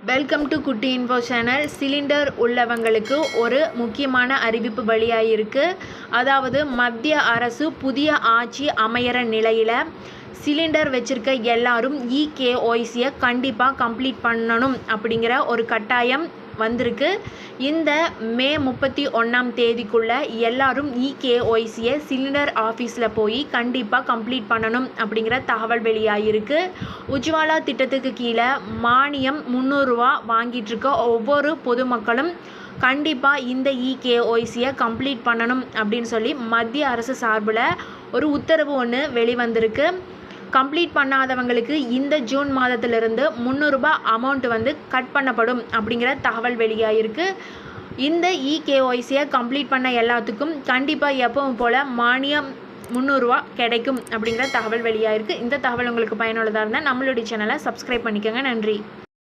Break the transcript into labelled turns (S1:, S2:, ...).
S1: Welcome to குட்டி info channel. Cylinder உள்ளவங்களுக்கு ஒரு முக்கியமான அறிவிப்பு வெளியாகிருக்கு. அதாவது மத்திய அரசு புதிய ஆட்சி அமையிற நிலையில் சிலிண்டர் வச்சுருக்க எல்லாரும் இகேஒய்சியை கண்டிப்பாக கம்ப்ளீட் பண்ணணும் அப்படிங்கிற ஒரு கட்டாயம் வந்திருக்கு. இந்த மே 31 எல்லாரும் இகேஒய்சியை சிலிண்டர் ஆஃபீஸில் போய் கண்டிப்பாக கம்ப்ளீட் பண்ணணும் அப்படிங்கிற தகவல் வெளியாகிருக்கு. உஜ்வாலா திட்டத்துக்கு கீழே மானியம் 300 ரூபா வாங்கிட்டு இருக்க ஒவ்வொரு பொதுமக்களும் கண்டிப்பாக இந்த இகேஒய்சியை கம்ப்ளீட் பண்ணணும் அப்படின்னு சொல்லி மத்திய அரசு சார்பில் ஒரு உத்தரவு ஒன்று வெளிவந்திருக்கு. கம்ப்ளீட் பண்ணாதவங்களுக்கு இந்த ஜூன் மாதத்திலிருந்து 300 ரூபாய் அமௌண்ட் கட் பண்ணப்படும் அப்படிங்கிற தகவல் வெளியாகிருக்கு. இந்த இகேஒய்சியை கம்ப்ளீட் பண்ண எல்லாத்துக்கும் கண்டிப்பாக எப்பவும் போல் மானியம் 300 ரூபா கிடைக்கும் அப்படிங்கிற தகவல் வெளியாகிருக்கு. இந்த தகவல் உங்களுக்கு பயனுள்ளதாக இருந்தால் நம்மளுடைய சேனலை சப்ஸ்கிரைப் பண்ணிக்கோங்க. நன்றி.